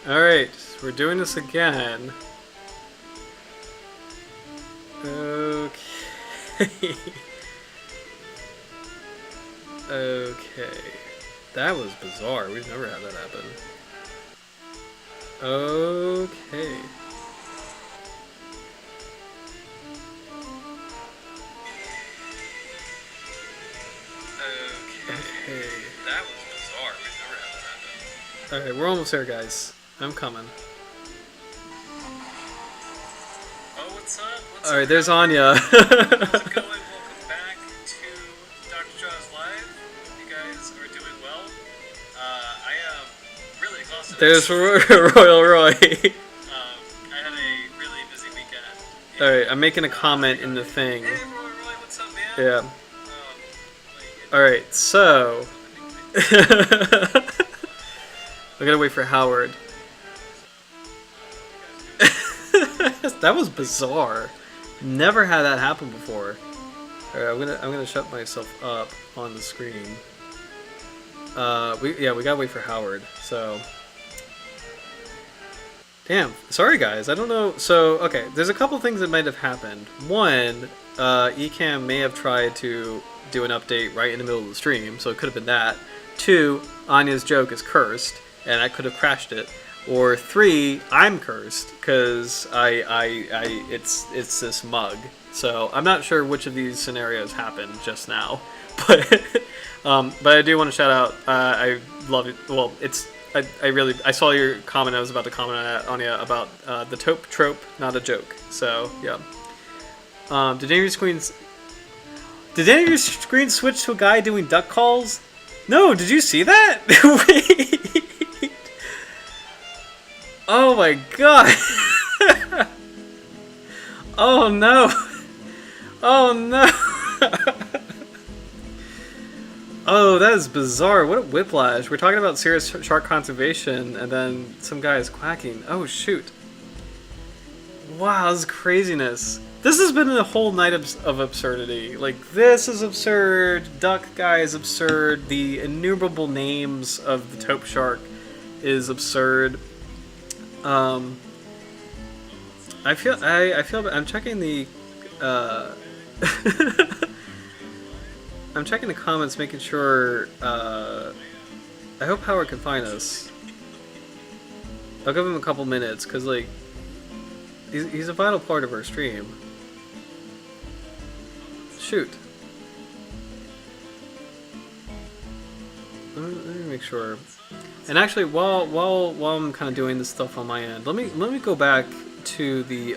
Alright, we're doing this again. Okay. Okay. That was bizarre. We've never had that happen. Okay. Okay. That was bizarre. We've never had that happen. Alright, we're almost there, guys. I'm coming. Oh, what's up? Alright, there's Anya. How's it going? Welcome back to Dr. Jaws Live. Hope you guys are doing well. I am really exhausted. There's Royal Roy. I had a really busy weekend. Alright, I'm making a comment in the thing. Hey, Roy, what's up, man? Yeah. Like, Alright, so. We gotta wait for Howard. That was bizarre. Never had that happen before. Alright, I'm gonna shut myself up on the screen. We gotta wait for Howard. So. Damn. Sorry guys, I don't know. So, okay, there's a couple things that might have happened. One, Ecamm may have tried to do an update right in the middle of the stream, so it could have been that. Two, Anya's joke is cursed, and I could have crashed it. Or three, I'm cursed because it's this mug. So I'm not sure which of these scenarios happened just now, but I do want to shout out. I love it. Well, I saw your comment. I was about to comment on that, Anya, about the Tope trope, not a joke. So yeah. Did any of your screens switch to a guy doing duck calls? No, did you see that? Wait. Oh my god! Oh no! Oh no! Oh, that is bizarre. What a whiplash. We're talking about serious shark conservation, and then some guy is quacking. Oh shoot. Wow, this is craziness. This has been a whole night of absurdity. Like, this is absurd. Duck guy is absurd. The innumerable names of the Tope shark is absurd. I feel I'm checking the I'm checking the comments, making sure I hope Howard can find us. I'll give him a couple minutes because like he's a vital part of our stream. Shoot. Let me make sure. And actually, while I'm kind of doing this stuff on my end, let me go back to the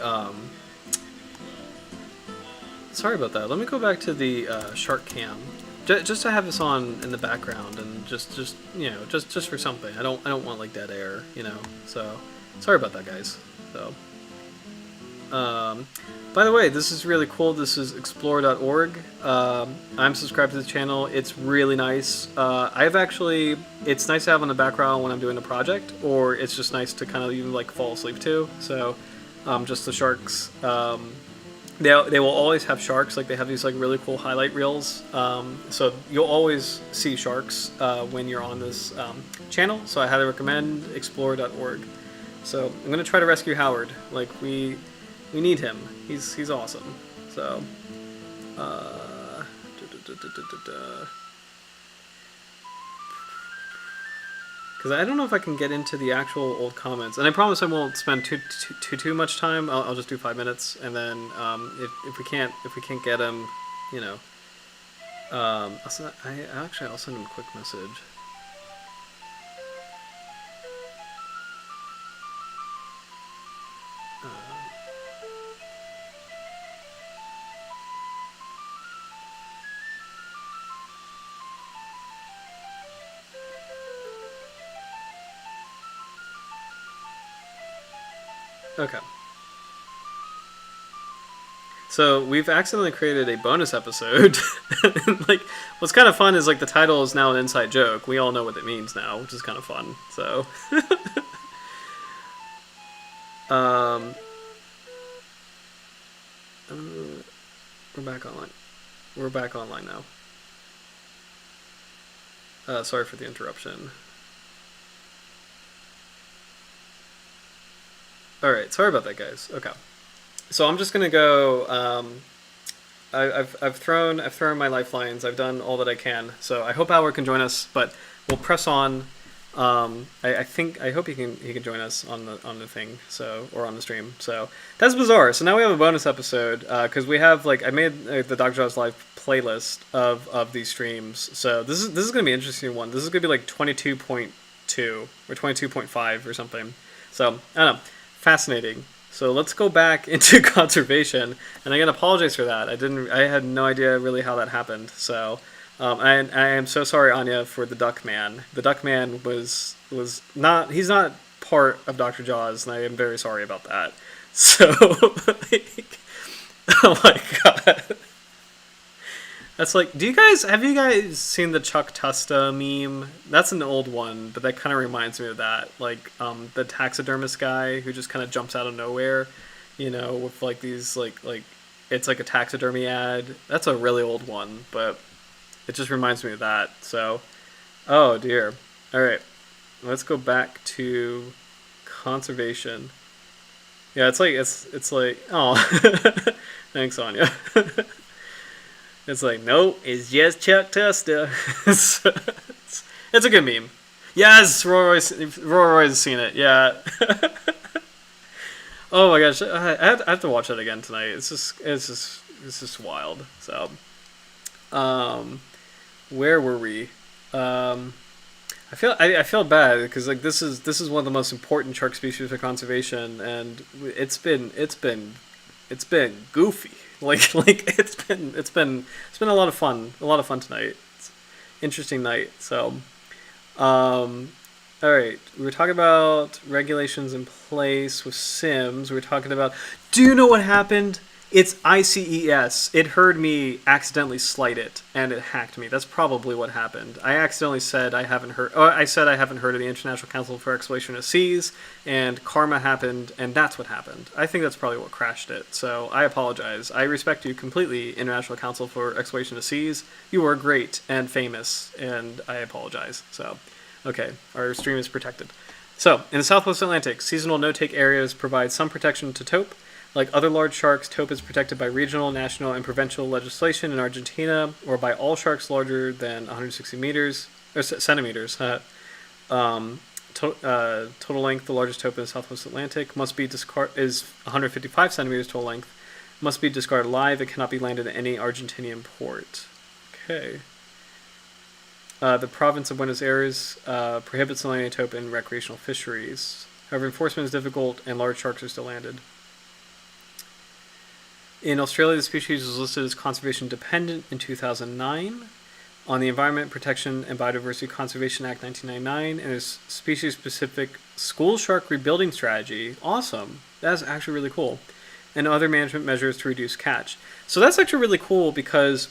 sorry about that. Let me go back to the shark cam, just to have this on in the background, and just you know, just for something. I don't want like dead air, you know. So sorry about that, guys. So. By the way, this is really cool. This is explore.org. I'm subscribed to the channel. It's really nice. It's nice to have on the background when I'm doing a project, or it's just nice to kind of even like fall asleep to. So, just the sharks. They will always have sharks. Like they have these like really cool highlight reels. So you'll always see sharks when you're on this channel. So I highly recommend explore.org. So I'm gonna try to rescue Howard. Like we need him. He's awesome. So, because I don't know if I can get into the actual old comments, and I promise I won't spend too much time. I'll just do 5 minutes, and then if we can't get him, you know, I'll send him a quick message. Okay. So we've accidentally created a bonus episode. Like, what's kind of fun is like the title is now an inside joke. We all know what it means now, which is kind of fun. So, we're back online. We're back online now. Sorry for the interruption. All right, sorry about that, guys. Okay, so I'm just gonna go. I've thrown my lifelines. I've done all that I can. So I hope Howard can join us, but we'll press on. I hope he can join us on the thing, so, or on the stream. So that's bizarre. So now we have a bonus episode because we have, like, I made the Dr. Jaws live playlist of these streams. So this is gonna be an interesting one. This is gonna be like 22.2 or 22.5 or something. So I don't know, fascinating. So let's go back into conservation, and I gotta apologize for that. I had no idea really how that happened. So I am so sorry, Anya, for the Duck Man. The Duck Man was not, he's not part of Dr. Jaws, and I am very sorry about that. So, like, oh my god. That's like, have you guys seen the Chuck Tusta meme? That's an old one, but that kind of reminds me of that. Like, the taxidermist guy who just kind of jumps out of nowhere, with like these, like, it's like a taxidermy ad. That's a really old one, but it just reminds me of that. So, oh dear. All right, let's go back to conservation. Yeah, it's like, oh, thanks, Anya. It's like, nope, it's just Chuck Tusta. It's a good meme. Yes, Roy's seen it. Yeah. Oh my gosh, I have to watch that again tonight. It's just wild. So, where were we? I feel bad because, like, this is one of the most important shark species for conservation, and it's been goofy. Like it's been a lot of fun. Tonight. It's an interesting night. So, all right, we were talking about regulations in place with Sims. We were talking about. Do you know what happened? It's ICES. It heard me accidentally slight it, and it hacked me. That's probably what happened. I accidentally said I haven't heard. Oh, I said I haven't heard of the International Council for Exploration of Seas, and karma happened, and that's what happened. I think that's probably what crashed it. So I apologize. I respect you completely, International Council for Exploration of Seas. You are great and famous, and I apologize. So, okay, our stream is protected. So, in the Southwest Atlantic, seasonal no-take areas provide some protection to Tope. Like other large sharks, Tope is protected by regional, national, and provincial legislation in Argentina, or by all sharks larger than 160 meters or centimeters. Total length, the largest Tope in the Southwest Atlantic, is 155 centimeters total length. Must be discarded live. It cannot be landed at any Argentinian port. Okay. The province of Buenos Aires prohibits the landing of Tope in recreational fisheries. However, enforcement is difficult, and large sharks are still landed. In Australia, the species was listed as conservation dependent in 2009 on the Environment Protection and Biodiversity Conservation Act 1999 and a species-specific school shark rebuilding strategy. Awesome. That's actually really cool. And other management measures to reduce catch. So that's actually really cool because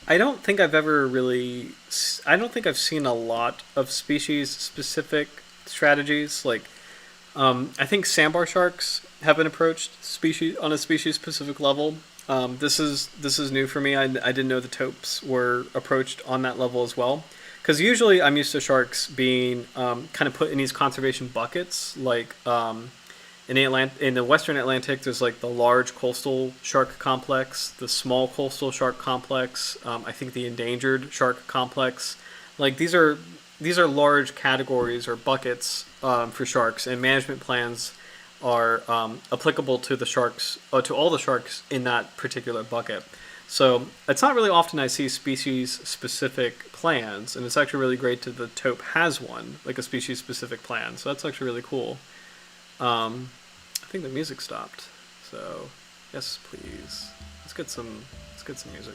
I don't think I've seen a lot of species-specific strategies. Like, I think sandbar sharks have been approached on a species-specific level. This is new for me. I didn't know the Topes were approached on that level as well. Because usually I'm used to sharks being kind of put in these conservation buckets. Like in the Western Atlantic, there's like the large coastal shark complex, the small coastal shark complex. I think the endangered shark complex. Like these are large categories or buckets for sharks, and management plans are applicable to the sharks, to all the sharks in that particular bucket. So it's not really often I see species-specific plans, and it's actually really great that the Tope has one, like a species-specific plan. So that's actually really cool. I think the music stopped. So yes, please. Let's get some music.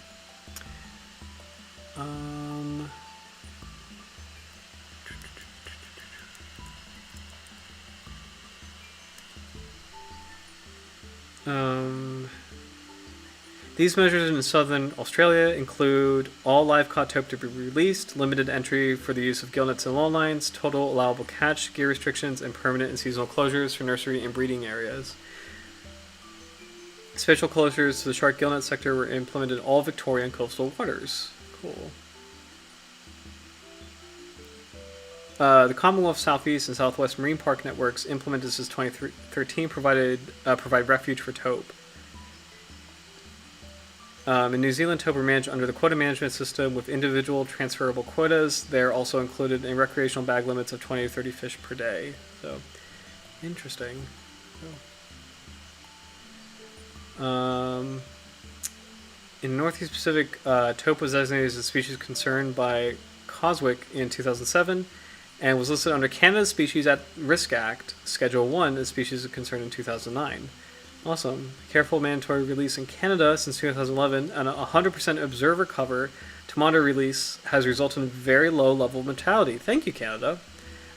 These measures in southern Australia include all live caught Tope to be released, limited entry for the use of gillnets and long lines, total allowable catch, gear restrictions, and permanent and seasonal closures for nursery and breeding areas. Special closures to the shark gillnet sector were implemented in all Victorian coastal waters. Cool. The Commonwealth Southeast and Southwest Marine Park networks implemented since 2013 provide refuge for Tope. In New Zealand, Tope are managed under the quota management system with individual transferable quotas. They're also included in recreational bag limits of 20 to 30 fish per day. So, interesting. In Northeast Pacific, Tope was designated as a species concerned by Coswick in 2007 and was listed under Canada's Species at Risk Act, Schedule 1, as species of concern in 2009. Awesome. Careful mandatory release in Canada since 2011 and a 100% observer cover to monitor release has resulted in very low level of mortality. Thank you, Canada.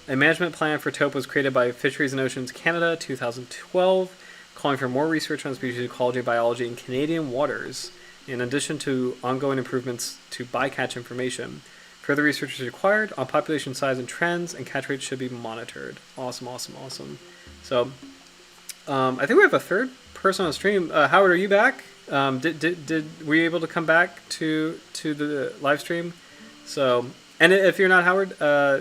A management plan for Tope was created by Fisheries and Oceans Canada 2012, calling for more research on species ecology and biology in Canadian waters, in addition to ongoing improvements to bycatch information. Further research is required on population size and trends, and catch rates should be monitored. Awesome, awesome, awesome. So, I think we have a third person on stream. Howard, are you back? Were you able to come back to the live stream? So, and if you're not Howard,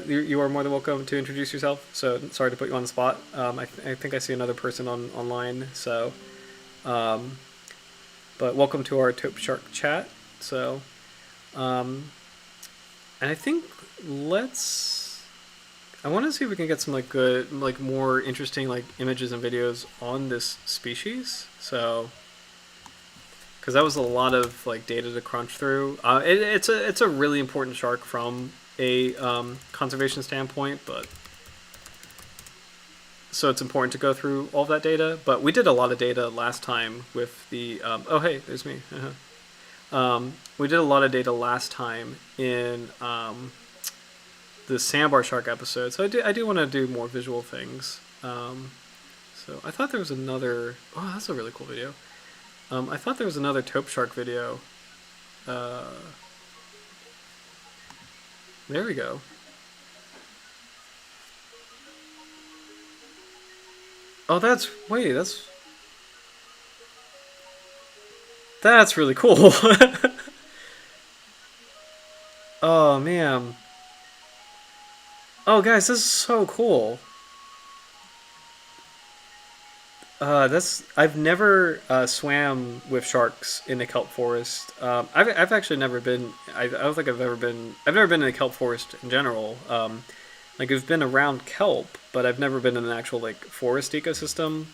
you are more than welcome to introduce yourself. So, sorry to put you on the spot. I think I see another person online. So, but welcome to our Tope Shark chat. So, and I think I want to see if we can get some good, more interesting images and videos on this species. So, because that was a lot of data to crunch through. It's a really important shark from a conservation standpoint, but so it's important to go through all of that data. But we did a lot of data last time with the oh hey, there's me. We did a lot of data last time in the sandbar shark episode, so I do want to do more visual things. So I thought there was another. Oh, that's a really cool video. I thought there was another Tope shark video. There we go. Oh, that's really cool. Oh man. Oh guys, this is so cool. I've never swam with sharks in the kelp forest. I've actually never been. I don't think I've never been in a kelp forest in general. I've been around kelp, but I've never been in an actual forest ecosystem.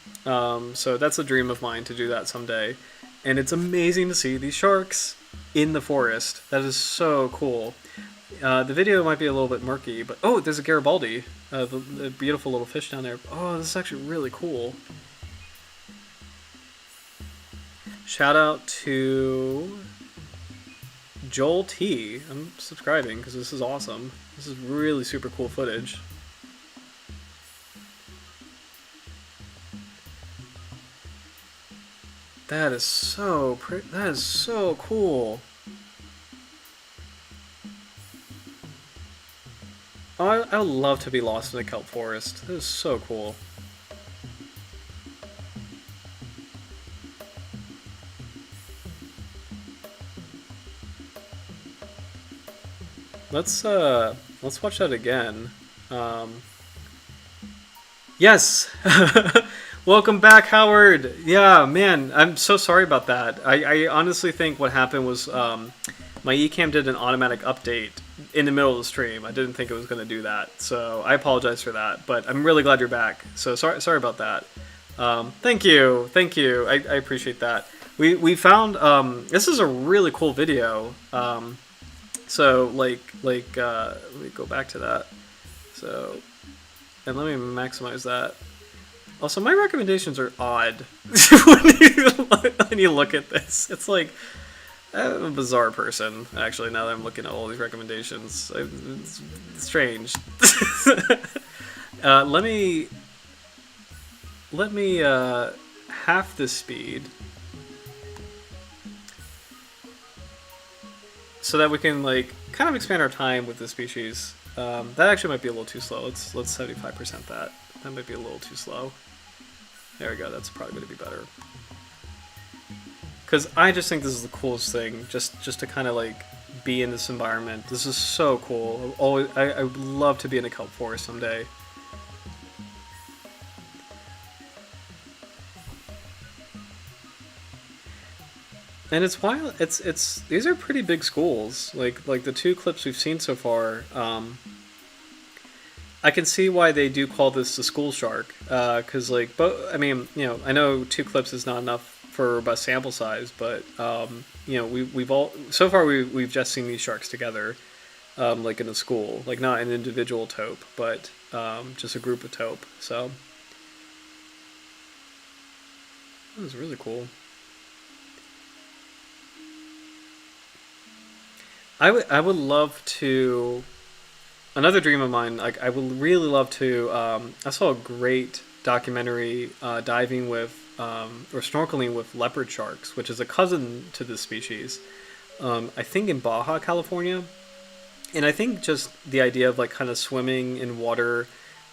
So that's a dream of mine to do that someday. And it's amazing to see these sharks in the forest. That is so cool. The video might be a little bit murky, but oh, there's a Garibaldi, the beautiful little fish down there. Oh, this is actually really cool. Shout out to Joel T. I'm subscribing because this is awesome. This is really super cool footage. That is so that is so cool. Oh, I would love to be lost in a kelp forest. That is so cool. Let's watch that again. Yes. Welcome back, Howard. Yeah, man, I'm so sorry about that. I honestly think what happened was my eCam did an automatic update in the middle of the stream. I didn't think it was going to do that, so I apologize for that. But I'm really glad you're back. So sorry about that. Thank you. I appreciate that. We found this is a really cool video. So let me go back to that. So, and let me maximize that. Also, my recommendations are odd when you look at this. It's like I'm a bizarre person, actually, now that I'm looking at all these recommendations. It's strange. Let me half the speed so that we can kind of expand our time with the species. That actually might be a little too slow. Let's 75% that. That might be a little too slow. There we go. That's probably going to be better. Because I just think this is the coolest thing, just to kind of be in this environment. This is so cool. I would love to be in a kelp forest someday. And it's wild. It's these are pretty big schools. Like the two clips we've seen so far. I can see why they do call this the school shark. Because like, I mean, I know two clips is not enough for a robust sample size, but we've all so far we've just seen these sharks together, like in a school, like not an individual taupe, but just a group of taupe. So that was really cool. I would love to. Another dream of mine. Like I would really love to. I saw a great documentary diving with or snorkeling with leopard sharks, which is a cousin to this species. I think in Baja, California, and I think just the idea of like kind of swimming in water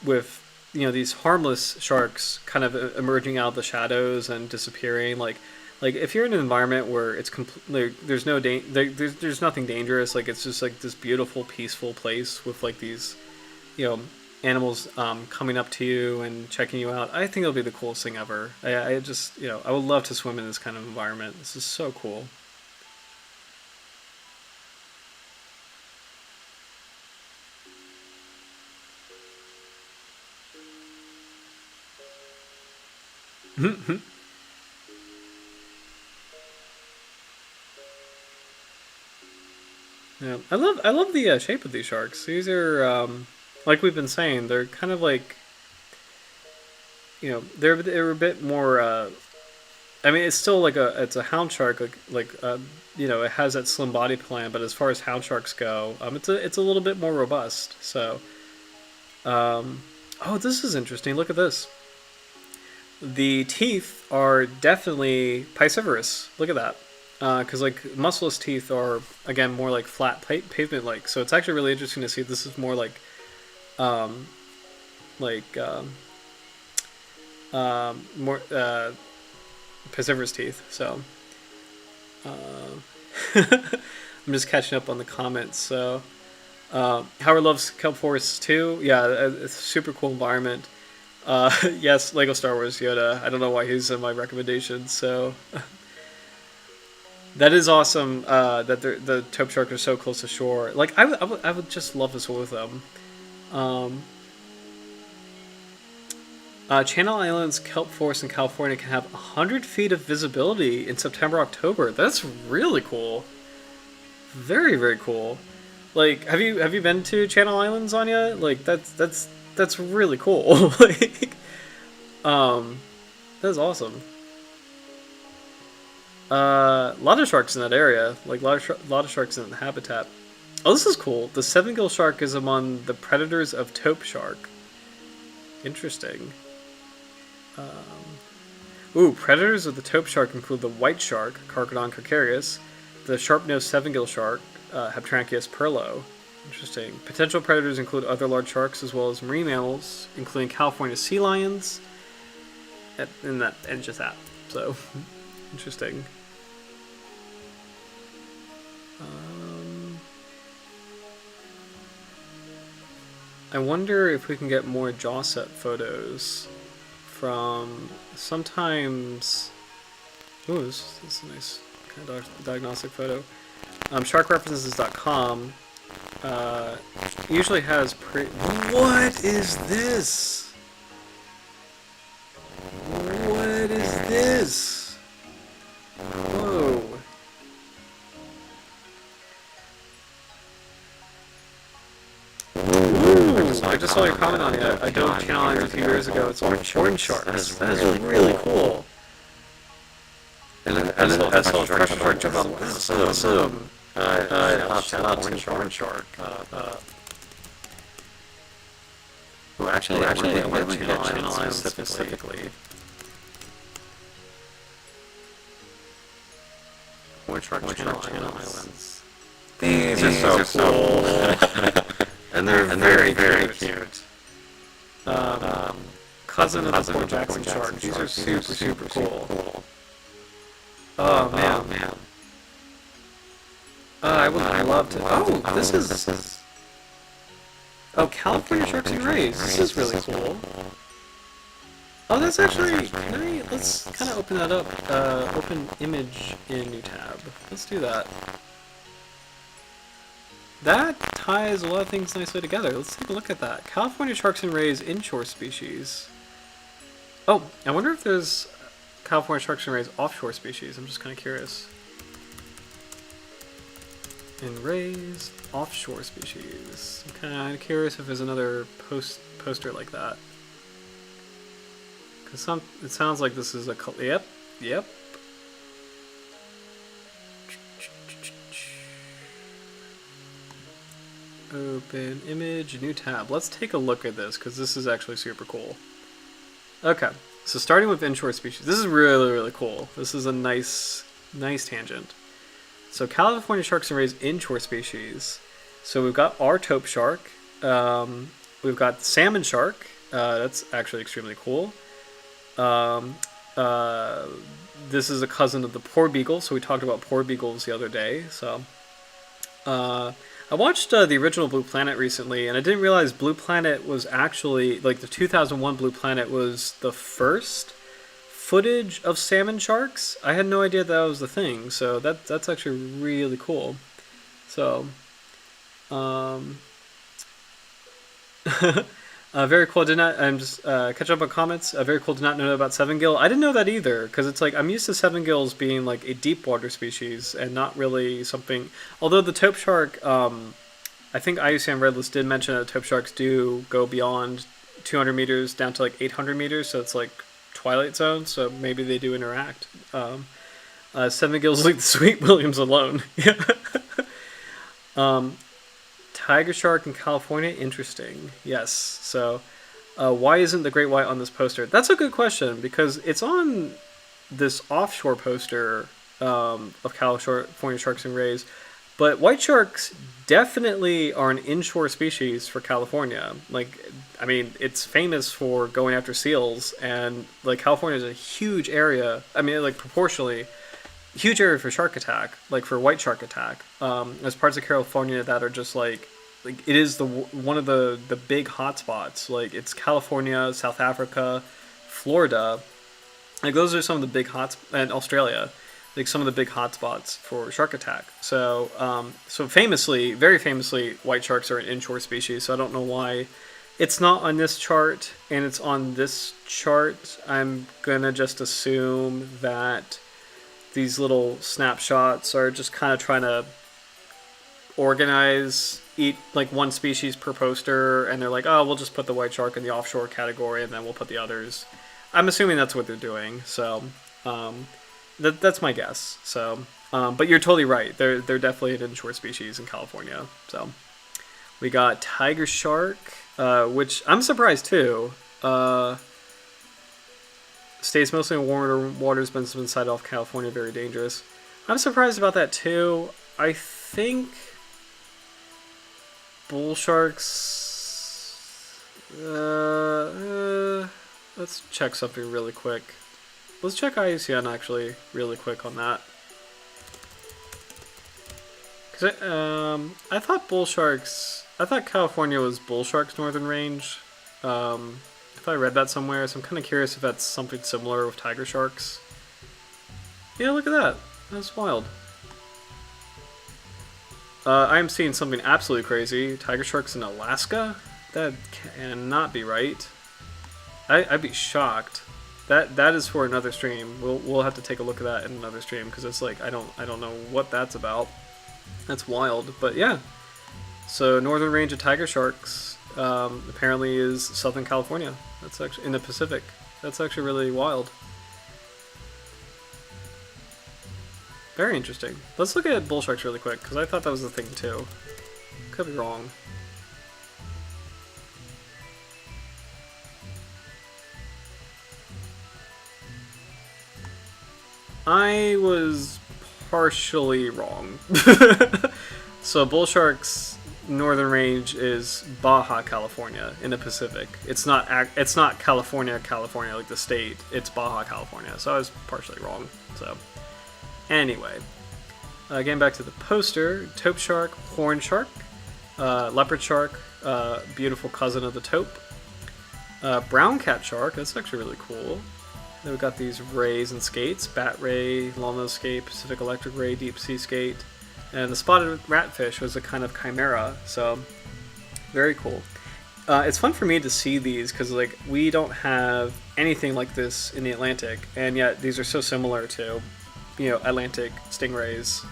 with these harmless sharks kind of emerging out of the shadows and disappearing like if you're in an environment where it's completely there's no there's nothing dangerous, like it's just like this beautiful peaceful place with like these animals coming up to you and checking you out, I think it'll be the coolest thing ever. I just I would love to swim in this kind of environment. This is so cool. Yeah, I love the shape of these sharks. These are like we've been saying, they're kind of like they're a bit more. I mean, it's still like it's a hound shark, it has that slim body plan, but as far as hound sharks go, it's a little bit more robust. So, oh, this is interesting. Look at this. The teeth are definitely piscivorous. Look at that. Because like muscleless teeth are again more like flat pavement like, so it's actually really interesting to see this is more like like more piscivorous teeth. So I'm just catching up on the comments. So Howard loves kelp forests too. Yeah, it's a super cool environment. Yes, Lego Star Wars Yoda. I don't know why he's in my recommendations. So. That is awesome that the taupe shark are so close to shore. Like, I would just love to swim with them. Channel Islands kelp forest in California can have 100 feet of visibility in September, October. That's really cool. Very, very cool. Like, have you been to Channel Islands, Anya? Like, that's really cool. Like, that's awesome. A lot of sharks in that area, like a lot of sharks in the habitat. Oh, this is cool. The seven-gill shark is among the predators of taupe shark. Interesting. Predators of the taupe shark include the white shark, Carcharodon carcharias, the sharp-nosed seven-gill shark, Heptranchius perlo. Interesting. Potential predators include other large sharks as well as marine mammals, including California sea lions, and just that. So, interesting. I wonder if we can get more jaw set photos from sometimes. Ooh, this is a nice kind of diagnostic photo. Sharkreferences.com usually has What is this? What is this? Whoa. I just saw your comment on it. I dove Channel Islands a few years ago. It's orange sharks. That is really cool. And I saw a pressure shark jump out. Awesome. Shout out to orange shark. Who actually went to Channel Islands specifically. Orange shark Channel Islands. These are so cool. And they're very, very cute. Cousin of the Port Jackson shark. These are super cool. Oh man. I would love to. Oh, this is. Oh, California Sharks and Rays. This is really cool. Oh, that's actually. Let's kind of open that up. Open image in new tab. Let's do that. That ties a lot of things nicely together. Let's take a look at that. California Sharks and Rays inshore species. Oh, I wonder if there's California Sharks and Rays offshore species. I'm just kind of curious. And Rays offshore species. I'm kind of curious if there's another poster like that. Because it sounds like this is a... Yep. Open image, new tab. Let's take a look at this because this is actually super cool. Okay, so starting with inshore species. This is really, really cool. This is a nice tangent. So California Sharks and Rays inshore species. So we've got our Tope shark. We've got salmon shark. That's actually extremely cool. This is a cousin of the poor beagle. So we talked about poor beagles the other day. So I watched the original Blue Planet recently, and I didn't realize Blue Planet was actually, like, the 2001 Blue Planet was the first footage of salmon sharks. I had no idea that was the thing, so that's actually really cool. So, very cool. I'm just catch up on comments. Very cool. Did not know about seven gill. I didn't know that either, because it's like I'm used to seven gills being like a deep water species and not really something. Although the Tope shark, I think IUCN Red List did mention that Tope sharks do go beyond 200 meters down to like 800 meters, so it's like Twilight Zone. So maybe they do interact. Seven gills like the Sweet Williams alone. Yeah. Tiger shark in California, interesting. Yes. So, why isn't the great white on this poster? That's a good question because it's on this offshore poster of California Sharks and Rays, but white sharks definitely are an inshore species for California. Like, I mean, it's famous for going after seals, and like California is a huge area. I mean, like proportionally. Huge area for shark attack, like for white shark attack. There's parts of California that are just like it is one of the big hotspots. Like it's California, South Africa, Florida. Like those are some of the big and Australia, like some of the big hotspots for shark attack. So, famously, very famously, white sharks are an inshore species. So I don't know why it's not on this chart and it's on this chart. I'm gonna just assume that these little snapshots are just kind of trying to organize like one species per poster, and they're like, oh, we'll just put the white shark in the offshore category and then we'll put the others. I'm assuming that's what they're doing, so that's my guess. So but you're totally right, they're definitely an inshore species in California. So we got tiger shark, which I'm surprised too. Stays mostly in warmer waters, but has been sighted off California, very dangerous. I'm surprised about that too. I think bull sharks... let's check something really quick. Let's check IUCN actually really quick on that. Cause I thought bull sharks... I thought California was bull sharks northern range. I read that somewhere, so I'm kind of curious if that's something similar with tiger sharks. Yeah, look at that. That's wild. I am seeing something absolutely crazy. Tiger sharks in Alaska? That cannot be right. I'd be shocked. That is for another stream. We'll have to take a look at that in another stream because it's like I don't know what that's about. That's wild, but yeah. So northern range of tiger sharks apparently is Southern California. That's actually in the Pacific. That's actually really wild. Very interesting. Let's look at bull sharks really quick because I thought that was the thing too. Could be wrong. I was partially wrong. So bull sharks northern range is Baja California in the Pacific. It's not California like the state. It's Baja California. So I was partially wrong. So anyway, Getting back to the poster, Tope shark, horn shark, leopard shark, beautiful cousin of the taupe. Brown cat shark, that's actually really cool. Then we've got these rays and skates, bat ray, long-nose skate, Pacific electric ray, deep sea skate. And the spotted ratfish was a kind of chimera, so very cool. It's fun for me to see these because like we don't have anything like this in the Atlantic, and yet these are so similar to, you know, Atlantic stingrays,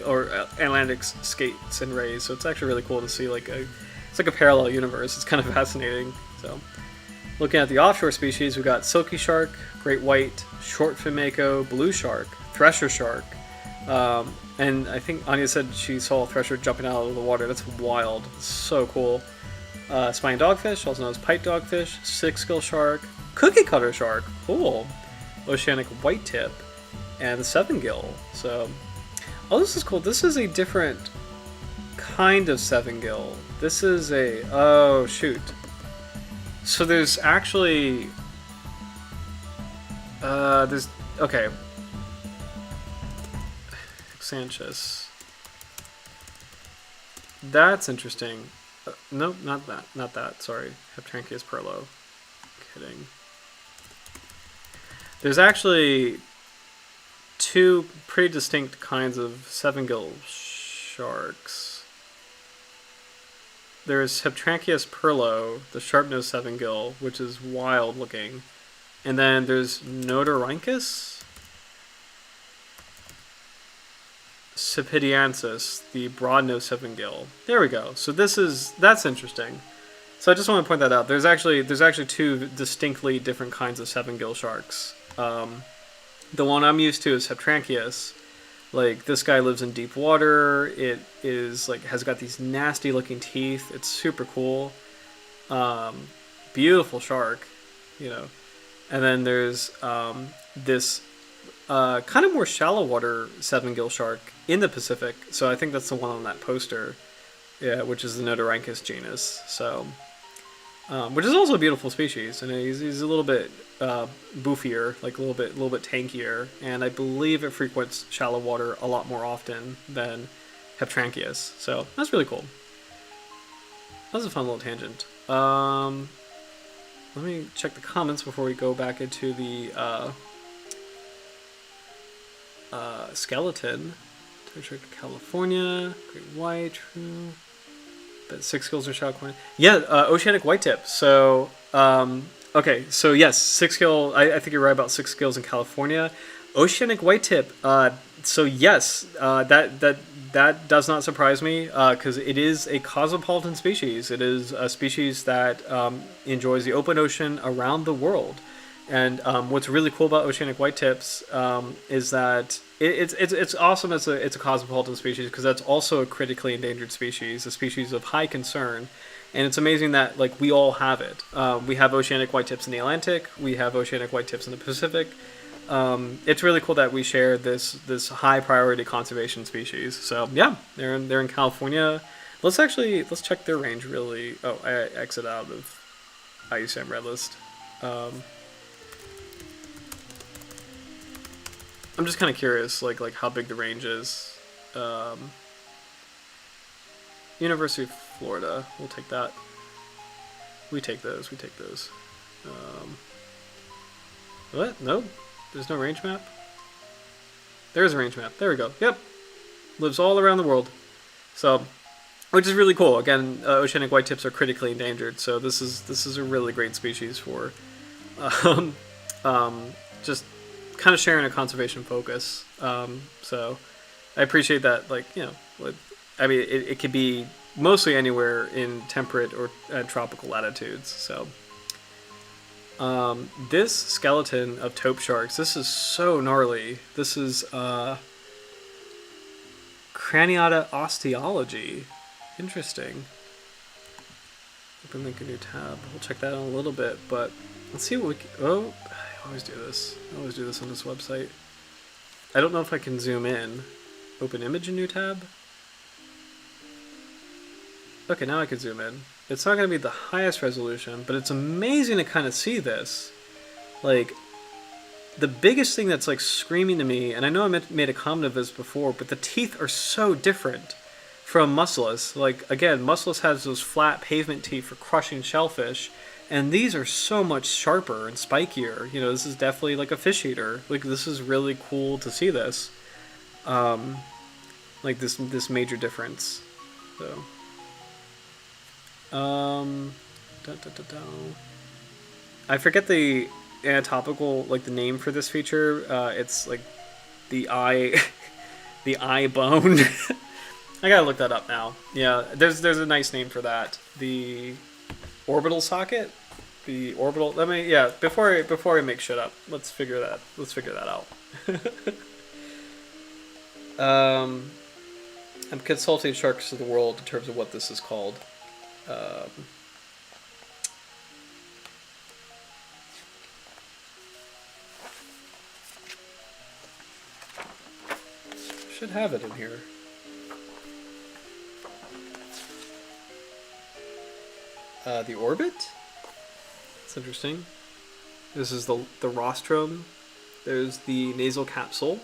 or Atlantic skates and rays. So it's actually really cool to see it's like a parallel universe. It's kind of fascinating. So looking at the offshore species, we've got silky shark, great white, short fin mako, blue shark, thresher shark. And I think Anya said she saw a thresher jumping out of the water. That's wild. It's so cool. Spiny dogfish, also known as pipe dogfish, six-gill shark, cookie cutter shark, cool, oceanic white tip, and the seven-gill. So, oh, this is cool. This is a different kind of seven-gill. This is a, oh, shoot. So there's actually, okay. Sanchez. That's interesting. No, not that. Sorry, Heptranchius perlo. Kidding. There's actually two pretty distinct kinds of seven-gill sharks. There's Heptranchius perlo, the sharp-nosed seven-gill, which is wild looking, and then there's Nodorhynchus Cipidiensis, the broad-nosed seven-gill. There we go. So that's interesting. So I just want to point that out. There's actually two distinctly different kinds of seven-gill sharks. The one I'm used to is Heptranchius. Like, this guy lives in deep water. It is like has got these nasty looking teeth. It's super cool. Beautiful shark, you know. And then there's this kind of more shallow water seven-gill shark in the Pacific. So I think that's the one on that poster, yeah, which is the Nodorhynchus genus. So, which is also a beautiful species, and he's a little bit boofier, like a little bit tankier, and I believe it frequents shallow water a lot more often than Heptranchius. So that's really cool. That was a fun little tangent. Let me check the comments before we go back into the skeleton. Territory of California, great white, true. But six-gills are shell corn. Yeah, oceanic white tip. So, okay, so yes, six-gill. I think you're right about six-gills in California. Oceanic white tip. So yes, that does not surprise me because it is a cosmopolitan species. It is a species that enjoys the open ocean around the world. And what's really cool about oceanic white tips is that it's awesome. It's a cosmopolitan species because that's also a critically endangered species, a species of high concern. And it's amazing that like we all have it. We have oceanic white tips in the Atlantic. We have oceanic white tips in the Pacific. It's really cool that we share this high priority conservation species. So yeah, they're in California. Let's check their range really. Oh, I exit out of IUCN Red List. I'm just kind of curious, like how big the range is. University of Florida, we'll take that. We take those. What? No, there's no range map. There's a range map. There we go. Yep, lives all around the world. So, which is really cool. Again, oceanic white tips are critically endangered, so this is a really great species for, just kind of sharing a conservation focus. So I appreciate that. Like, you know, I mean, it could be mostly anywhere in temperate or tropical latitudes. So this skeleton of taupe sharks, this is so gnarly. This is Craniata osteology. Interesting. Open link a new tab. We'll check that out in a little bit, but let's see what we can. Oh, I always do this. on this website. I don't know if I can zoom in. Open image in new tab. Okay, now I can zoom in. It's not going to be the highest resolution, but it's amazing to kind of see this. Like, the biggest thing that's like screaming to me, and I know I made a comment of this before, but the teeth are so different from Muscellus. Like again, Muscellus has those flat pavement teeth for crushing shellfish, and these are so much sharper and spikier. You know, this is definitely like a fish eater. Like this is really cool to see this. Like this major difference. So. Da, da, da, da. I forget the anatomical, like the name for this feature. It's like the eye, the eye bone. I gotta look that up now. Yeah, there's a nice name for that. The orbital socket. The orbital. Let me. Yeah. Before I make shit up, let's figure that out. I'm consulting Sharks of the World in terms of what this is called. Should have it in here. The orbit? That's interesting. This is the rostrum. There's the nasal capsule.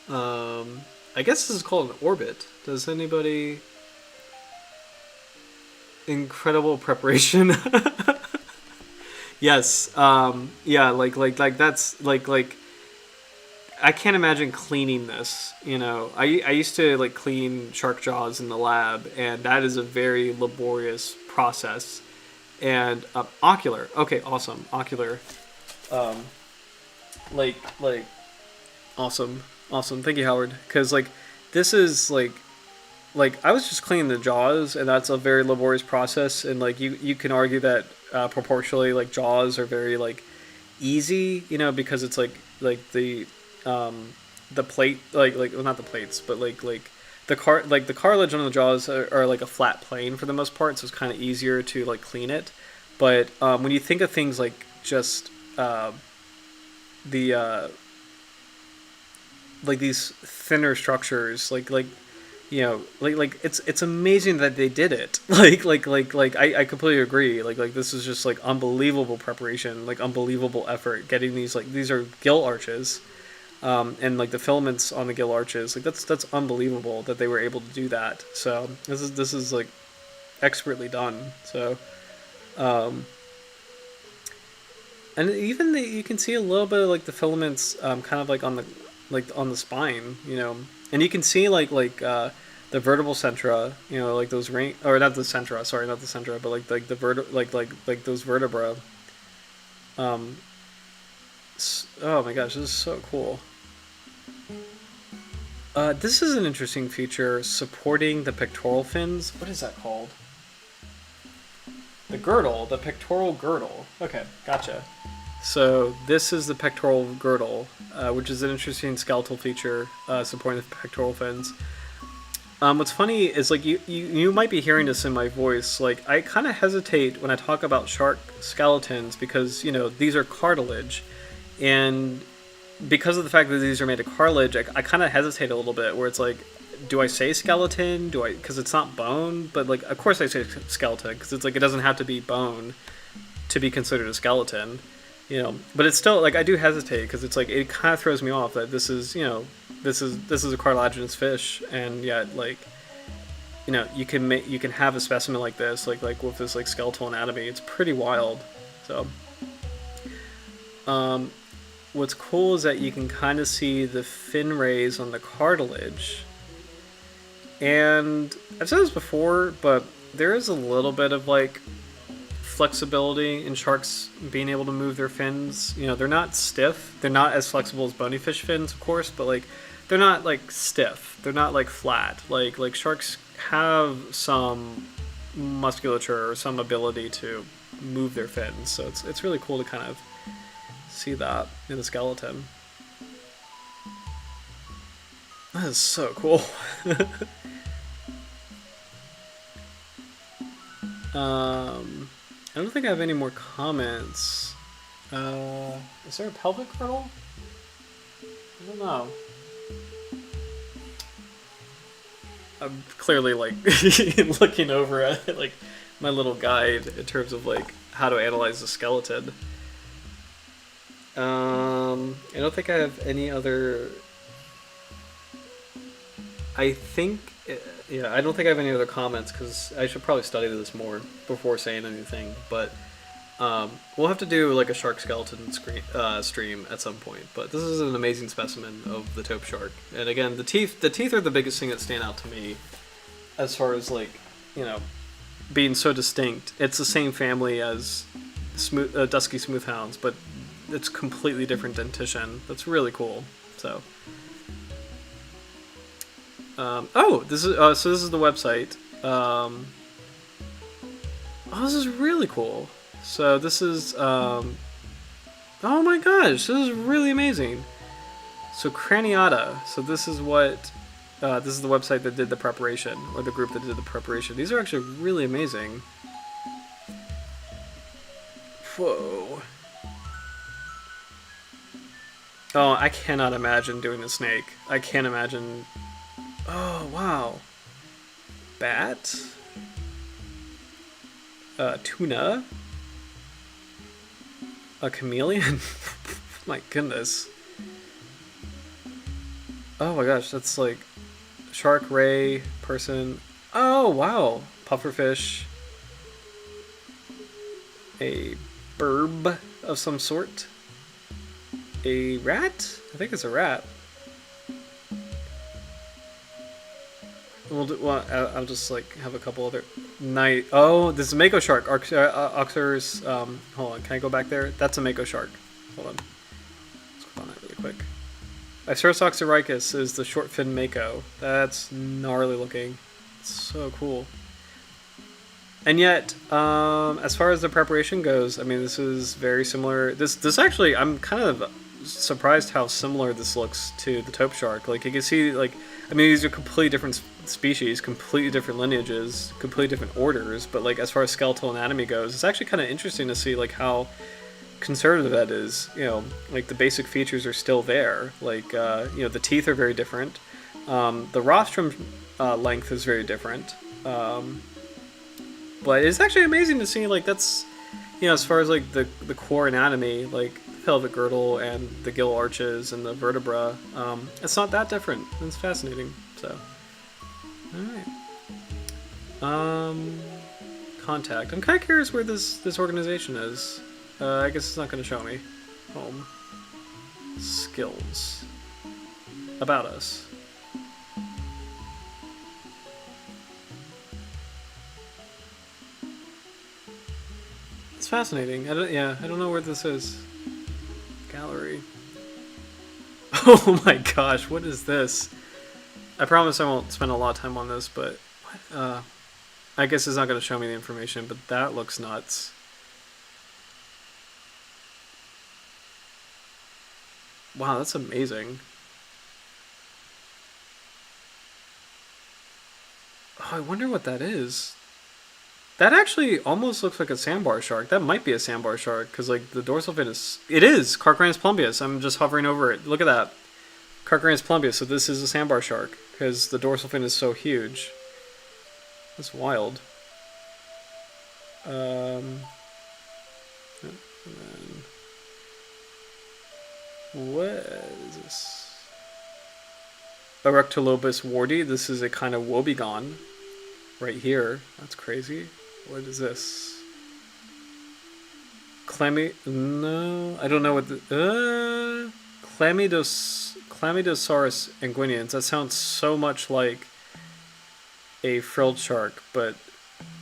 I guess this is called an orbit. Does anybody... Incredible preparation. Yes. Yeah, like that's like I can't imagine cleaning this, you know. I used to like clean shark jaws in the lab, and that is a very laborious process. And ocular. Okay, awesome. Ocular. Like awesome. Thank you, Howard. Cuz like this is like I was just cleaning the jaws, and that's a very laborious process, and like you can argue that proportionally like jaws are very like easy, you know, because it's like the plate well, not the plates, but like the cartilage on the jaws are like a flat plane for the most part, so it's kind of easier to like clean it. But when you think of things like just the like these thinner structures, like you know, like it's amazing that they did it. I completely agree. Like this is just like unbelievable preparation, like unbelievable effort getting these, like these are gill arches, and like the filaments on the gill arches, like that's unbelievable that they were able to do that. So this is like expertly done. So, and even you can see a little bit of like the filaments, kind of like on the spine, you know. And you can see like the vertebral centra, you know, like those ring, or not the centra, sorry, not the centra, but like the like those vertebra. Oh my gosh, this is so cool. This is an interesting feature supporting the pectoral fins. What is that called? The girdle, the pectoral girdle. Okay, gotcha. So this is the pectoral girdle, which is an interesting skeletal feature supporting the pectoral fins. What's funny is like you might be hearing this in my voice. Like I kind of hesitate when I talk about shark skeletons because, you know, these are cartilage, and because of the fact that these are made of cartilage, I kind of hesitate a little bit. Where it's like, do I say skeleton? Because it's not bone, but like of course I say skeleton because it's like it doesn't have to be bone to be considered a skeleton. You know, but it's still like I do hesitate because it's like it kind of throws me off that this is, you know, this is a cartilaginous fish, and yet like, you know, you can have a specimen like this, like with this like skeletal anatomy. It's pretty wild. So, what's cool is that you can kind of see the fin rays on the cartilage, and I've said this before, but there is a little bit of like flexibility in sharks being able to move their fins. You know, they're not stiff. They're not as flexible as bony fish fins, of course, but like they're not like stiff. They're not like flat. Like sharks have some musculature or some ability to move their fins. So it's really cool to kind of see that in the skeleton. That is so cool. I don't think I have any more comments. Is there a pelvic girdle? I don't know. I'm clearly like looking over at like my little guide in terms of like how to analyze the skeleton. I don't think I have any other. I think, yeah, I don't think I have any other comments because I should probably study this more before saying anything. But we'll have to do like a shark skeleton stream at some point. But this is an amazing specimen of the Tope shark. And again, the teeth are the biggest thing that stand out to me as far as like, you know, being so distinct. It's the same family as dusky smoothhounds, but it's completely different dentition. That's really cool. So. This is so. This is the website. This is really cool. So this is. Oh my gosh, this is really amazing. So Craniata. So this is what. This is the website that did the preparation, or the group that did the preparation. These are actually really amazing. Whoa. Oh, I cannot imagine doing a snake. I can't imagine. Oh, wow. Bat. Tuna. A chameleon. My goodness. Oh my gosh, that's like shark, ray, person. Oh, wow. Pufferfish. A burb of some sort. A rat? I think it's a rat. I'll just like have a couple other night. Oh, this is a mako shark. Oxers. Hold on, can I go back there? That's a mako shark. Hold on. Let's click on that really quick. Isurus oxyrhicus is the short fin mako. That's gnarly looking. It's so cool. And yet, as far as the preparation goes, I mean, this is very similar. This actually, I'm kind of surprised how similar this looks to the Tope shark. Like you can see, like, I mean, these are completely different species, completely different lineages, completely different orders. But like as far as skeletal anatomy goes, it's actually kind of interesting to see like how conservative that is. You know, like the basic features are still there. Like you know, the teeth are very different. The rostrum length is very different. But it's actually amazing to see like that's, you know, as far as like the core anatomy, like pelvic girdle and the gill arches and the vertebra, it's not that different. It's fascinating. So, all right. Contact. I'm kind of curious where this organization is. I guess it's not going to show me. Home. Skills. About us. It's fascinating. I don't know where this is. Gallery. Oh my gosh, what is this? I promise I won't spend a lot of time on this, but I guess it's not going to show me the information, but that looks nuts. Wow, that's amazing. Oh, I wonder what that is. That actually almost looks like a sandbar shark. That might be a sandbar shark, because like the dorsal fin is... It is! Carcharodontis plumbeus. I'm just hovering over it. Look at that. Carcharodontis plumbeus. So this is a sandbar shark, because the dorsal fin is so huge. That's wild. And then, what is this? Erectolobus wardi. This is a kind of woebegone right here. That's crazy. What is this? No, I don't know what the Chlamydosaurus anguinnians. That sounds so much like a frilled shark, but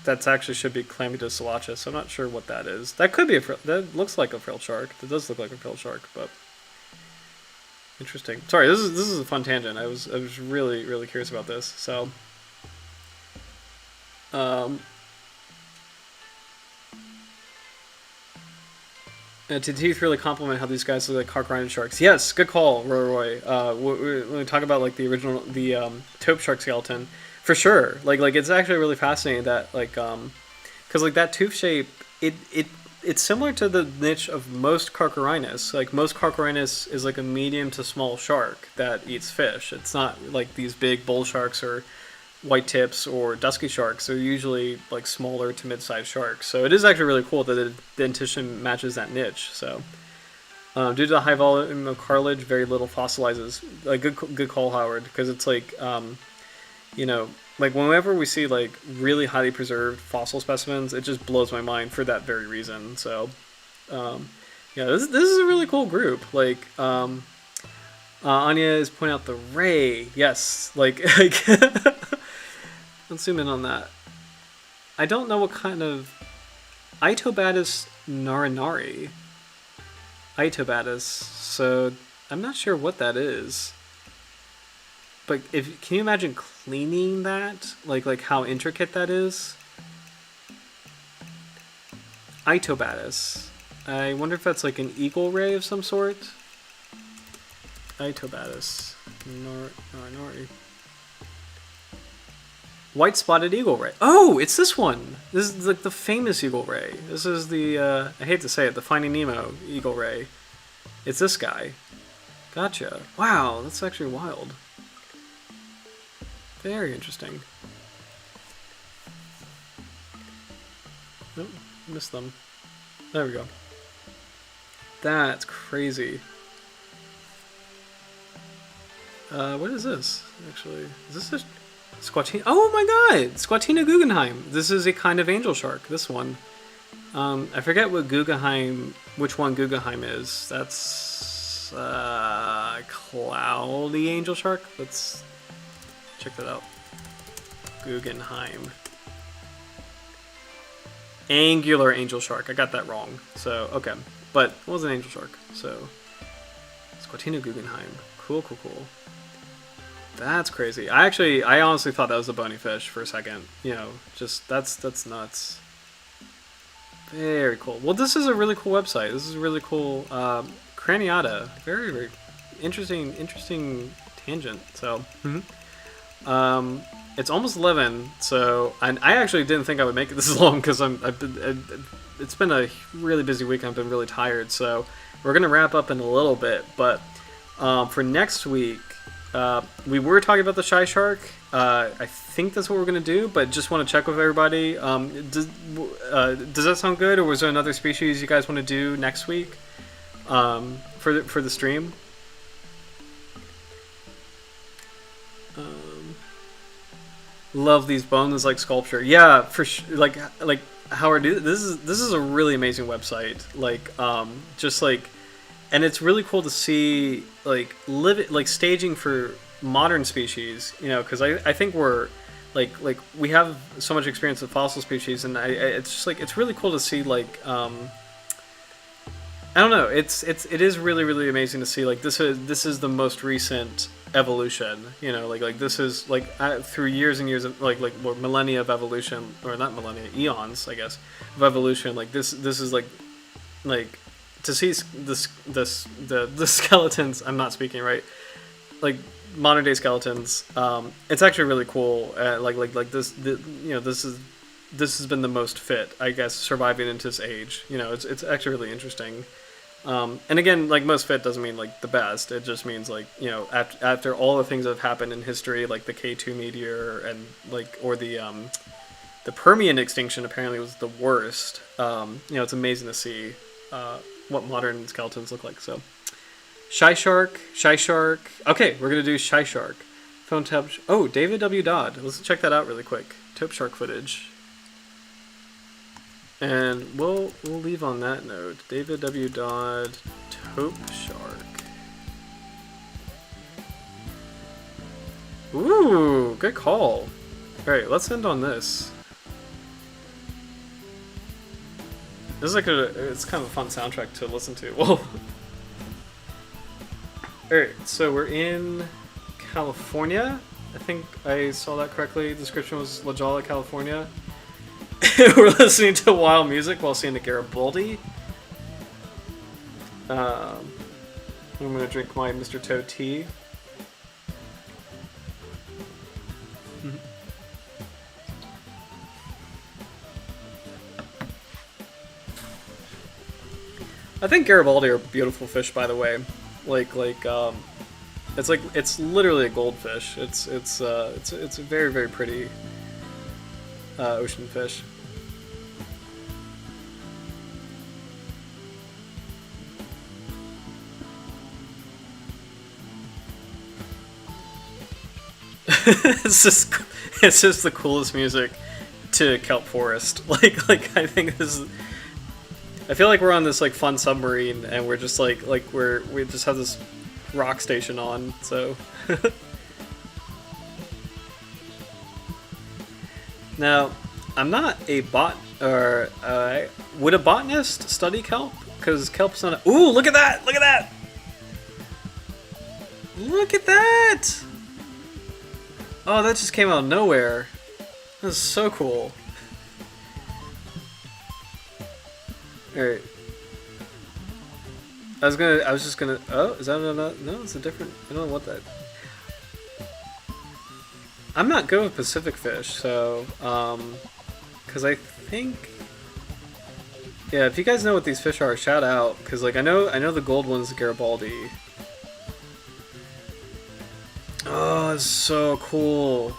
that's actually should be Chlamydosalaches. I'm not sure what that is. That could be that looks like a frilled shark. That does look like a frilled shark, but interesting. Sorry, this is a fun tangent. I was really curious about this. So, and to teeth really compliment how these guys look like Carcharodontis sharks. Yes, good call, Roy. When we talk about like the original, the Tope shark skeleton, for sure. Like it's actually really fascinating that like, because like that tooth shape, it's similar to the niche of most Carcharodontis. Like most Carcharodontis is like a medium to small shark that eats fish. It's not like these big bull sharks or white tips or dusky sharks. They're usually like smaller to mid-sized sharks. So it is actually really cool that the dentition matches that niche. So Due to the high volume of cartilage, very little fossilizes. Like good call, Howard, because it's like you know, like whenever we see like really highly preserved fossil specimens, it just blows my mind for that very reason. So, um, yeah, this is a really cool group. Like, Anya is pointing out the ray. Yes, like let's zoom in on that. I don't know what kind of Itobatus narinari. Itobatus. So I'm not sure what that is. But if can you imagine cleaning that? Like how intricate that is? Itobatus. I wonder if that's like an eagle ray of some sort. Itobatus. Nori. White spotted eagle ray. Oh, it's this one. This is like the famous eagle ray. This is the I hate to say it, the Finding Nemo eagle ray. It's this guy. Gotcha. Wow, that's actually wild. Very interesting. Nope, missed them. There we go. That's crazy. What is this? Actually, is this a Squatina? Oh my god! Squatina Guggenheim! This is a kind of angel shark, this one. I forget what Guggenheim, which one Guggenheim is. That's, cloudy angel shark? Let's check that out. Guggenheim. Angular angel shark. I got that wrong. So, okay. But it was an angel shark. So, Squatina Guggenheim. Cool. That's crazy. I honestly thought that was a bony fish for a second. You know, just, that's nuts. Very cool. Well, this is a really cool website. This is a really cool, Craniata. Very interesting tangent. So, it's almost 11, so and I actually didn't think I would make it this long because it's been a really busy week. I've been really tired, so we're gonna wrap up in a little bit. But for next week, we were talking about the shy shark. I think that's what we're gonna do, but just want to check with everybody. Does that sound good, or was there another species you guys want to do next week for the stream? Love these bones like sculpture. Yeah, for like Howard. This is a really amazing website. Like just like, and it's really cool to see like staging for modern species. You know, because I think we're like we have so much experience with fossil species, and it's just like it's really cool to see like I don't know. It is really amazing to see like this is the most recent evolution. You know, like this is like through years and years of like millennia of evolution, or not millennia, eons, I guess, of evolution. Like this is like to see the skeletons. I'm not speaking right. Like modern day skeletons. It's actually really cool. Like this. This has been the most fit, I guess, surviving into this age. You know, it's actually really interesting. And again, like most fit doesn't mean like the best. It just means like, you know, after all the things that have happened in history, like the K2 meteor and like, or the Permian extinction apparently was the worst. You know, it's amazing to see what modern skeletons look like. So, shy shark. Okay, we're gonna do shy shark. Phone tab. Oh, David W. Dodd. Let's check that out really quick. Tope shark footage. And we'll leave on that note. David W. Dodd, Tope shark. Ooh, good call. Alright, let's end on this. This is like it's kind of a fun soundtrack to listen to. Whoa. Alright, so we're in California. I think I saw that correctly. The description was La Jolla, California. We're listening to wild music while seeing the Garibaldi. I'm gonna drink my Mr. Toad tea. I think Garibaldi are beautiful fish, by the way. It's literally a goldfish. It's a very pretty ocean fish. it's just it's just the coolest music to kelp forest. Like I think this is. I feel like we're on this like fun submarine, and we're just like we just have this rock station on. So now, I'm not a bot or would a botanist study kelp? Because kelp's not. Ooh, look at that! Look at that! Look at that! Oh, that just came out of nowhere. That is so cool. Alright. I was just gonna. Oh, is that another? No, it's a different. I don't know what that. I'm not good with Pacific fish, so because I think. Yeah, if you guys know what these fish are, shout out. Because like I know the gold one's Garibaldi. Oh, it's so cool.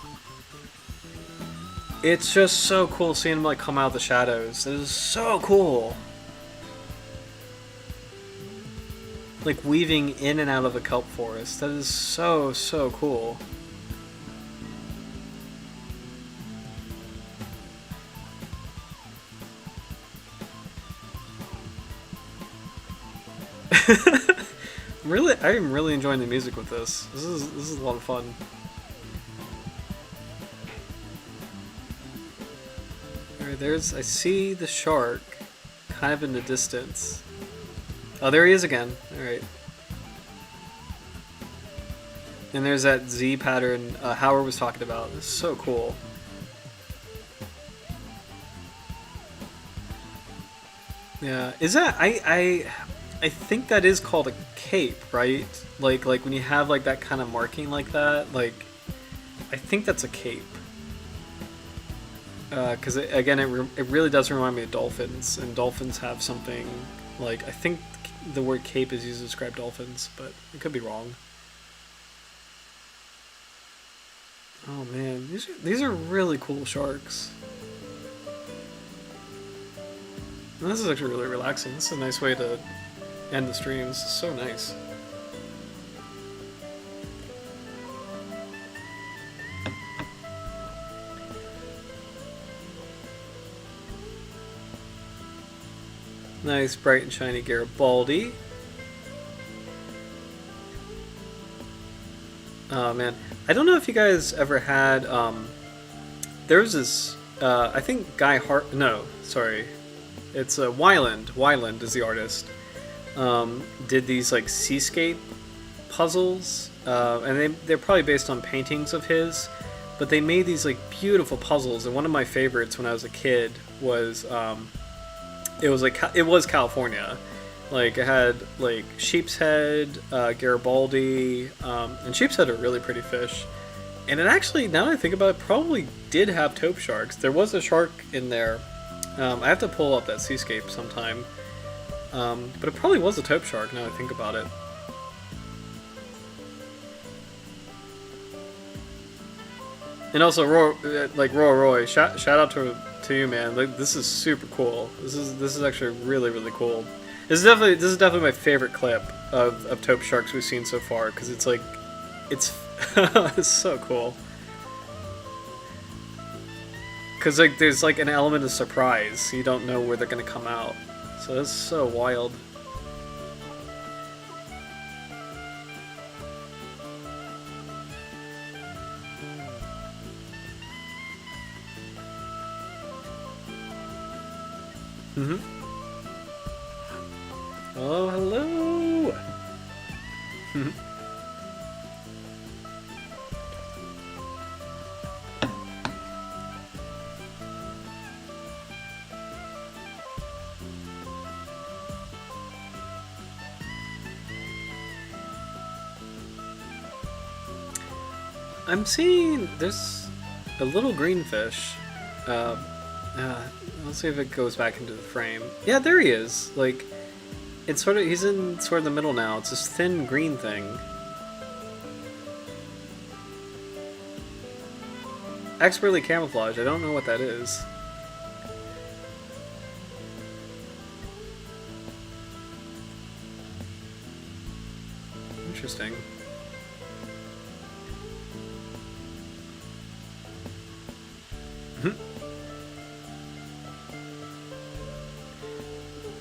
It's just so cool seeing them like come out of the shadows. It is so cool. Like weaving in and out of a kelp forest. That is so cool. Really, I'm really enjoying the music with this. This is a lot of fun. Alright, I see the shark, kind of in the distance. Oh, there he is again. Alright. And there's that Z pattern Howard was talking about. It's so cool. Yeah, is that I think that is called a cape, right? Like when you have like that kind of marking like that, like I think that's a cape. Because again, it really does remind me of dolphins, and dolphins have something like I think the word cape is used to describe dolphins, but it could be wrong. Oh man, these are really cool sharks. And this is actually really relaxing. This is a nice way to end the streams. It's so nice. Nice, bright and shiny Garibaldi. Oh man, I don't know if you guys ever had. There was this. I think Guy Hart. No, sorry, it's Wyland. Wyland is the artist. Did these like seascape puzzles, and they're probably based on paintings of his, but they made these like beautiful puzzles. And one of my favorites when I was a kid was it was California. Like it had like sheep's head, Garibaldi, and sheep's head are really pretty fish. And it actually, now that I think about it, probably did have tope sharks. There was a shark in there. I have to pull up that seascape sometime. But it probably was a tope shark now that I think about it. And also, Roy, shout out to you, man. Like, this is super cool. This is actually really cool. This is definitely my favorite clip of tope sharks we've seen so far, because it's like, it's it's so cool. Because like there's like an element of surprise. You don't know where they're gonna come out. So that's so wild. Mm-hmm. Oh, hello! Mm-hmm. I'm seeing there's a little green fish. Let's see if it goes back into the frame. Yeah, there he is. Like, it's he's in sort of the middle now. It's this thin green thing. Expertly camouflaged. I don't know what that is. Interesting.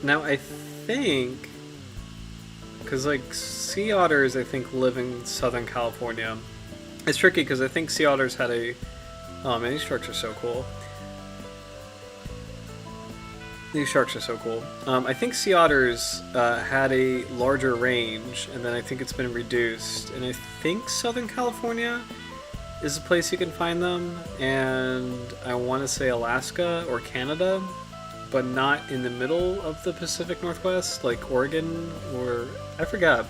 Now I think, because like sea otters, I think live in Southern California. It's tricky because I think sea otters had a. Oh man, these sharks are so cool. These sharks are so cool. I think sea otters had a larger range, and then I think it's been reduced. And I think Southern California is a place you can find them, and I want to say Alaska or Canada, but not in the middle of the Pacific Northwest, like Oregon or I forgot.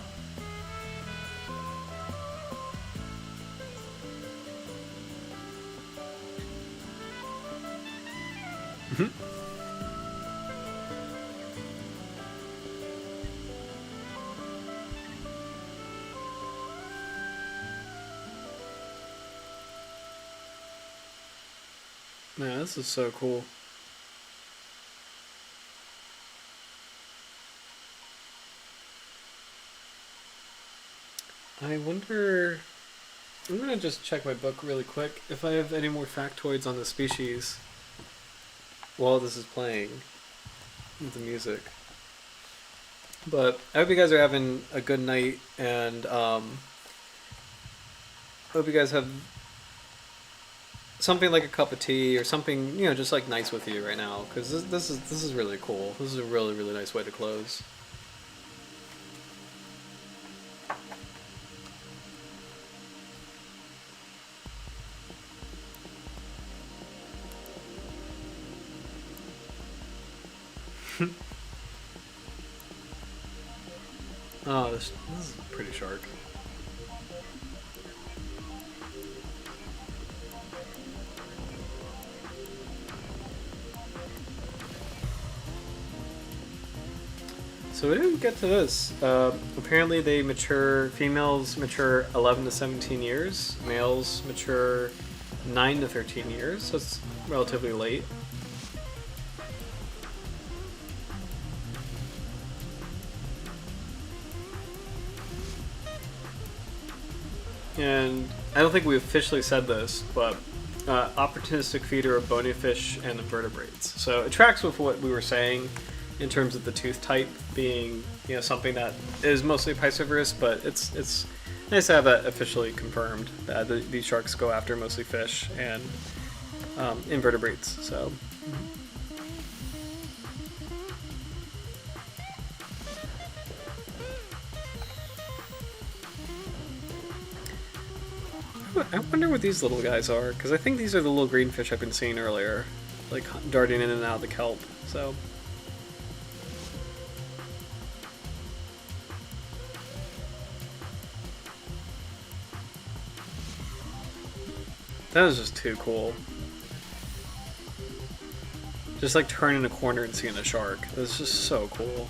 Man, this is so cool. I wonder. I'm gonna just check my book really quick if I have any more factoids on the species while this is playing with the music. But I hope you guys are having a good night, and hope you guys have something like a cup of tea or something, just like nice with you right now, because this is really cool. This is a really really nice way to close. Oh, this is a pretty shark. So we didn't get to this. Apparently, females mature 11 to 17 years, males mature 9 to 13 years, so it's relatively late. And I don't think we officially said this, but opportunistic feeder of bony fish and invertebrates. So it tracks with what we were saying in terms of the tooth type being, something that is mostly piscivorous, but it's nice to have that officially confirmed that these sharks go after mostly fish and invertebrates. So. I wonder what these little guys are, because I think these are the little green fish I've been seeing earlier, like darting in and out of the kelp. So. That was just too cool. Just like turning a corner and seeing a shark. That's just so cool.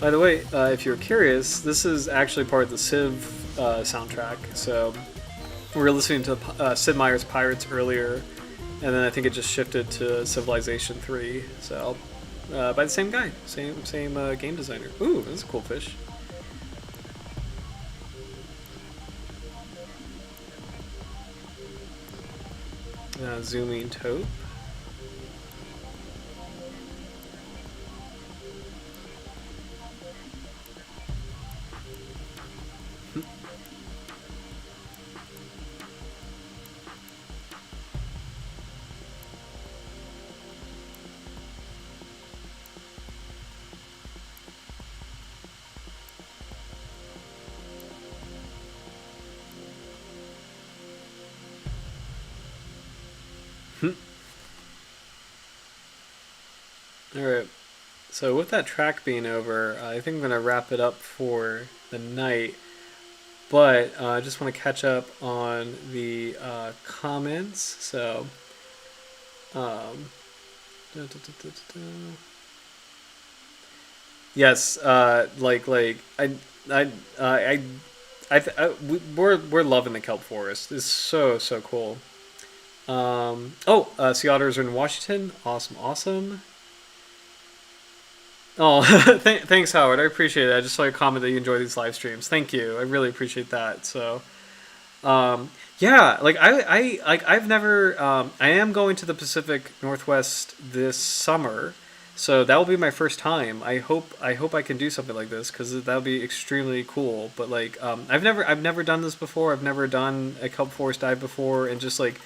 By the way, if you're curious, this is actually part of the Civ soundtrack. So we were listening to Sid Meier's Pirates earlier, and then I think it just shifted to Civilization 3. So by the same guy, same game designer. Ooh, that's a cool fish. Zooming Tope. Alright, so with that track being over, I think I'm going to wrap it up for the night. But I just want to catch up on the comments. So, yes, we're loving the kelp forest. It's so cool. Sea Otters are in Washington. Awesome, awesome. Oh, thanks, Howard. I appreciate it. I just saw your comment that you enjoy these live streams. Thank you. I really appreciate that. So, yeah, like I've never. I am going to the Pacific Northwest this summer, so that will be my first time. I hope I can do something like this because that would be extremely cool. But like, I've never done this before. I've never done a kelp forest dive before, and just like,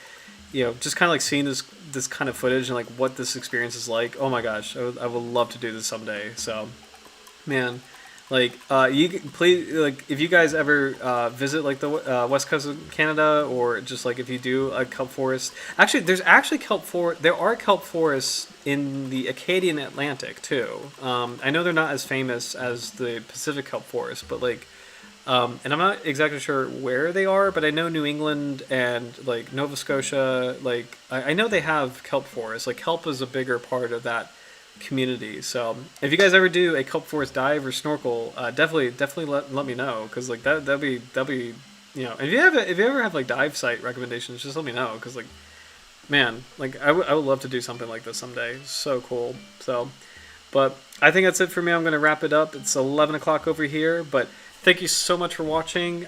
just kind of like seeing this kind of footage and like what this experience is like. Oh my gosh, I would love to do this someday. So, man, like, please, like, if you guys ever visit like the west coast of Canada, or just like if you do a kelp forest, actually, there are kelp forests in the Acadian Atlantic too. I know they're not as famous as the Pacific kelp forest, but like, and I'm not exactly sure where they are, but I know New England and like Nova Scotia, like I know they have kelp forests. Like kelp is a bigger part of that community. So if you guys ever do a kelp forest dive or snorkel, definitely let me know, because like that'd be if you ever have like dive site recommendations, just let me know, because like, man, like I would love to do something like this someday. So cool. So, but I think that's it for me. I'm gonna wrap it up. It's 11 o'clock over here, but thank you so much for watching.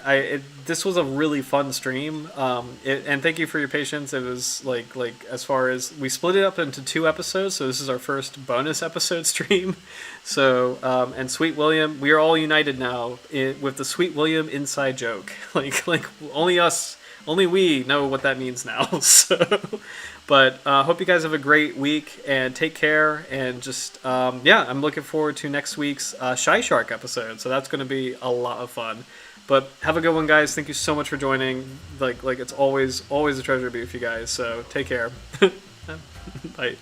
This was a really fun stream, and thank you for your patience. It was like as far as we split it up into 2 episodes, so this is our first bonus episode stream. So and Sweet William, we are all united now with the Sweet William inside joke. Like only us, only we know what that means now. So, but hope you guys have a great week and take care. And just yeah, I'm looking forward to next week's Shy Shark episode. So that's going to be a lot of fun. But have a good one, guys. Thank you so much for joining. Like it's always a treasure to be with you guys. So take care. Bye.